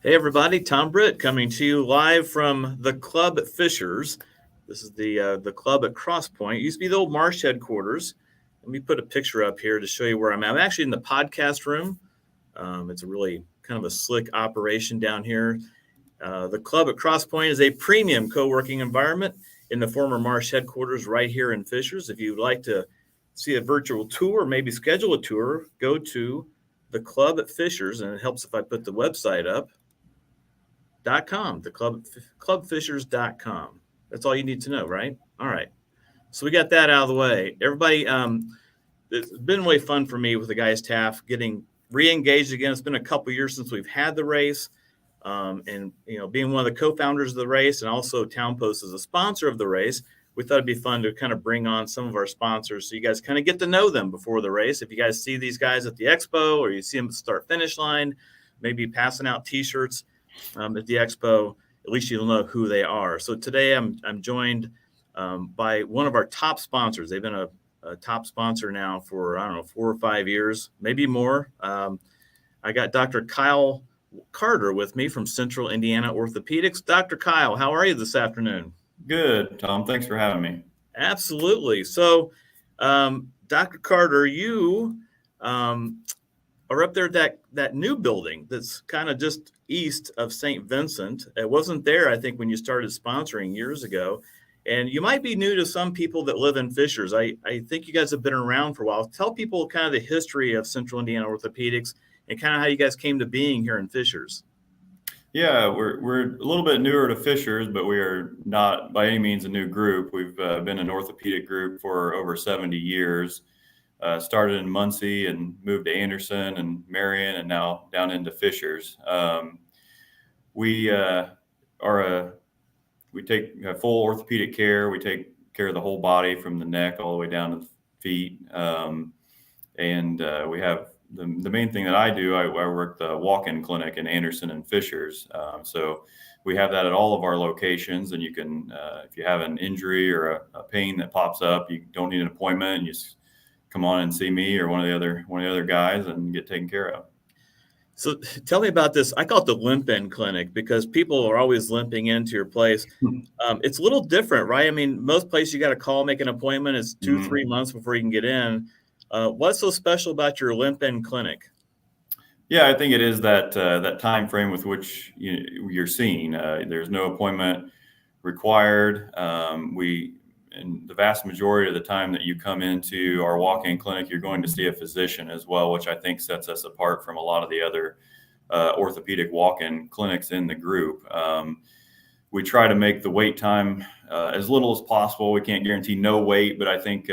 Hey everybody, Tom Britt coming to you live from the club at Fishers. This is the club at Cross Point. It used to be the old Marsh headquarters. Let me put a picture up here to show you where I'm at. I'm actually in the podcast room. It's a really kind of a slick operation down here. The club at Cross Point is a premium co-working environment in the former Marsh headquarters right here in Fishers. If you'd like to see a virtual tour, maybe schedule a tour, go to the club at Fishers, and it helps if I put the website up .com, the clubfishers.com. That's all you need to know, right? All right. So we got that out of the way. Everybody, it's been way fun for me with the Geist staff getting re-engaged again. It's been a couple years since we've had the race. And being one of the co-founders of the race and also Town Post as a sponsor of the race, we thought it'd be fun to kind of bring on some of our sponsors so you guys kind of get to know them before the race. If you guys see these guys at the expo or you see them at the start finish line, maybe passing out T-shirts at the expo, at least you'll know who they are. So today I'm joined by one of our top sponsors. They've been a top sponsor now for, I don't know, 4 or 5 years, maybe more. I got Dr. Kyle Carter with me from Central Indiana Orthopedics. Dr. Kyle, how are you this afternoon? Good, Tom. Thanks for having me. Absolutely. So, Dr. Carter, you are up there at that new building that's kind of just east of St. Vincent. It wasn't there, I think, when you started sponsoring years ago. And you might be new to some people that live in Fishers. I think you guys have been around for a while. Tell people kind of the history of Central Indiana Orthopedics and kind of how you guys came to being here in Fishers. Yeah, we're a little bit newer to Fishers, but we are not by any means a new group. We've been an orthopedic group for over 70 years. Started in Muncie and moved to Anderson and Marion, and now down into Fishers. We we take full orthopedic care. We take care of the whole body from the neck all the way down to the feet, and we have the main thing that I do. I work the walk-in clinic in Anderson and Fishers, so we have that at all of our locations. And you can, if you have an injury or a pain that pops up, you don't need an appointment. You just come on and see me or one of the other guys and get taken care of. So tell me about this. I call it the limp in clinic because people are always limping into your place. It's a little different, right? I mean, most places you got to call, make an appointment. It's 2-3 months before you can get in. What's so special about your limp in clinic? Yeah, I think it is that time frame with which you're seen. There's no appointment required. In the vast majority of the time that you come into our walk-in clinic, you're going to see a physician as well, which I think sets us apart from a lot of the other orthopedic walk-in clinics in the group. We try to make the wait time as little as possible. We can't guarantee no wait, but I think,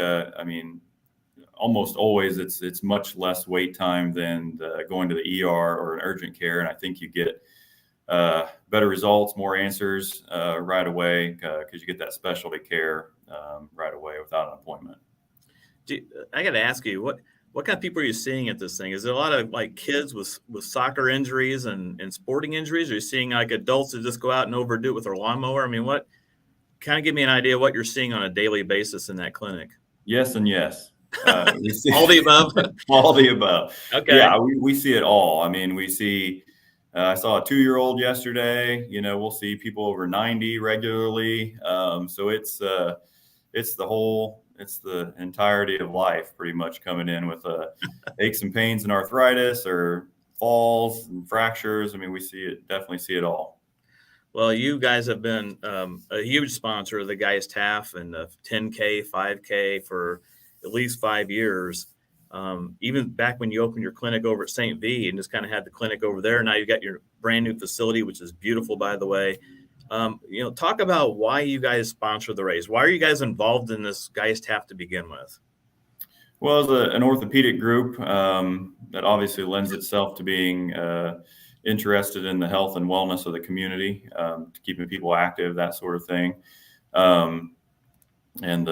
almost always it's much less wait time than going to the ER or an urgent care. And I think you get better results, more answers right away because you get that specialty care right away without an appointment. I got to ask you, what kind of people are you seeing at this thing? Is there a lot of like kids with soccer injuries and sporting injuries? Are you seeing like adults that just go out and overdo it with their lawnmower? I mean, what kind of give me an idea of what you're seeing on a daily basis in that clinic? Yes and yes. We see all the above. All the above. Okay. Yeah, we see it all. I mean, we see. I saw a 2-year-old yesterday. We'll see people over 90 regularly. So it's the entirety of life pretty much coming in with aches and pains and arthritis or falls and fractures. I mean, definitely see it all. Well, you guys have been a huge sponsor of the Geist half and the 10K, 5K for at least 5 years. Even back when you opened your clinic over at St. V and just kind of had the clinic over there. Now you've got your brand new facility, which is beautiful, by the way. Talk about why you guys sponsor the race. Why are you guys involved in this Geist half to begin with? Well, as an orthopedic group, that obviously lends itself to being interested in the health and wellness of the community, to keeping people active, that sort of thing. And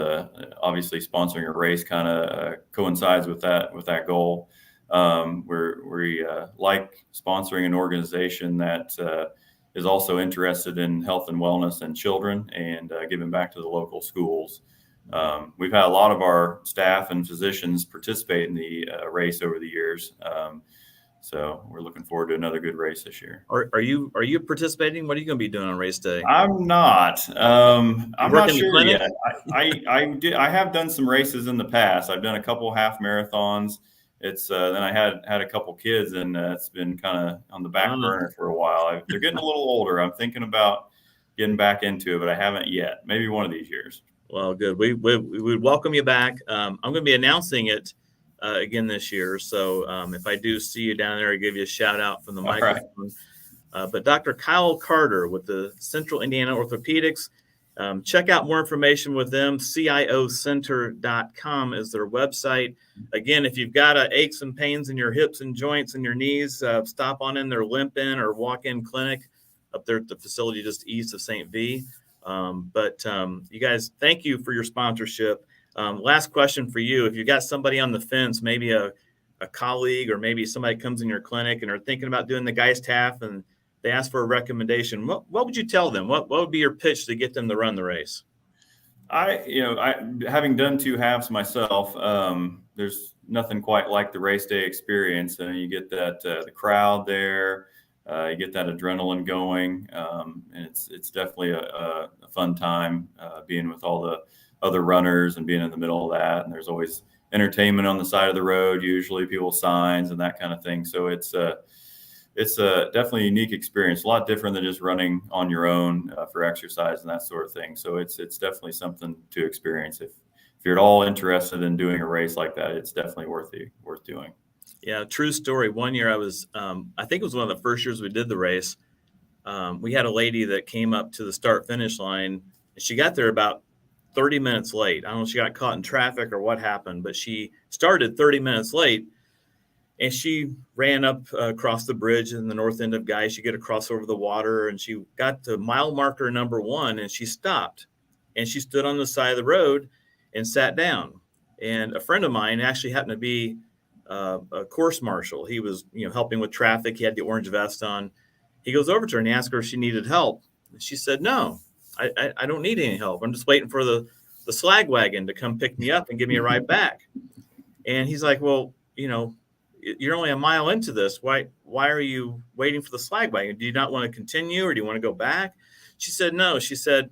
obviously sponsoring a race kind of coincides with that goal. We like sponsoring an organization that is also interested in health and wellness and children and giving back to the local schools. We've had a lot of our staff and physicians participate in the race over the years. So we're looking forward to another good race this year. Are you participating? What are you going to be doing on race day? I'm not. I'm not in the sure clinic? yet. I have done some races in the past. I've done a couple half marathons. It's then I had a couple kids, and it's been kind of on the back burner for a while. They're getting a little older. I'm thinking about getting back into it, but I haven't yet. Maybe one of these years. Well, good. We would welcome you back. I'm going to be announcing it again this year. So if I do see you down there, I'll give you a shout out from the microphone. But Dr. Kyle Carter with the Central Indiana Orthopedics, check out more information with them. CIOcenter.com is their website. Again, if you've got aches and pains in your hips and joints and your knees, stop on in their limp-in or walk-in clinic up there at the facility just east of St. V. But you guys, thank you for your sponsorship. Last question for you. If you got somebody on the fence, maybe a colleague or maybe somebody comes in your clinic and are thinking about doing the Geist half and they ask for a recommendation, what would you tell them? What would be your pitch to get them to run the race? I having done 2 halves myself, there's nothing quite like the race day experience. And you get that the crowd there, you get that adrenaline going, and it's definitely a fun time being with all the other runners and being in the middle of that. And there's always entertainment on the side of the road, usually people's signs and that kind of thing. So it's a definitely a unique experience, a lot different than just running on your own for exercise and that sort of thing. So it's definitely something to experience. If you're at all interested in doing a race like that, it's definitely worth doing. Yeah, true story. One year I was, I think it was one of the first years we did the race. We had a lady that came up to the start finish line and she got there about 30 minutes late. I don't know if she got caught in traffic or what happened, but she started 30 minutes late. And she ran up across the bridge in the north end of Geist. She get across over the water, and she got to mile marker number 1, and she stopped. And she stood on the side of the road and sat down. And a friend of mine actually happened to be a course marshal. He was, helping with traffic. He had the orange vest on. He goes over to her and he asked her if she needed help. And she said, "No, I don't need any help. I'm just waiting for the slag wagon to come pick me up and give me a ride back." And he's like, "Well, you're only a mile into this. Why are you waiting for the slag wagon? Do you not want to continue or do you want to go back?" She said, "No." She said,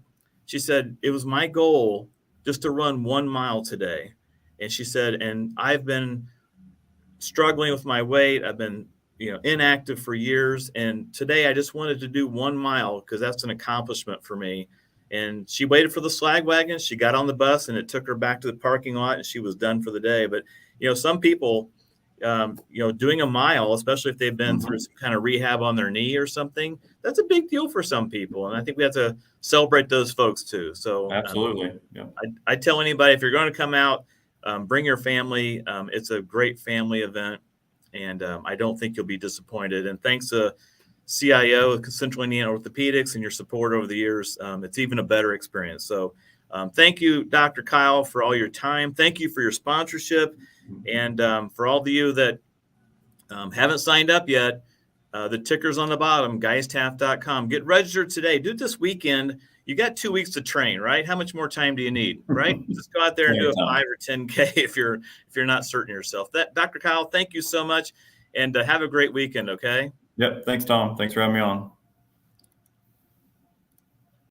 "It was my goal just to run 1 mile today." And she said, "And I've been struggling with my weight. I've been, inactive for years. And today I just wanted to do 1 mile because that's an accomplishment for me." And she waited for the slag wagon. She got on the bus and it took her back to the parking lot and she was done for the day. But, some people, doing a mile, especially if they've been through some kind of rehab on their knee or something, that's a big deal for some people. And I think we have to celebrate those folks too. So absolutely. Yeah. I tell anybody, if you're going to come out, bring your family. It's a great family event and I don't think you'll be disappointed. And thanks to CIO, Central Indiana Orthopedics, and your support over the years, it's even a better experience. So thank you, Dr. Kyle, for all your time. Thank you for your sponsorship. And for all of you that haven't signed up yet, the ticker's on the bottom, geisthalf.com. Get registered today. Do it this weekend. You got 2 weeks to train, right? How much more time do you need, right? Just go out there and do a 5 or 10K if you're not certain of yourself. Dr. Kyle, thank you so much, and have a great weekend, okay? Yep. Thanks, Tom. Thanks for having me on.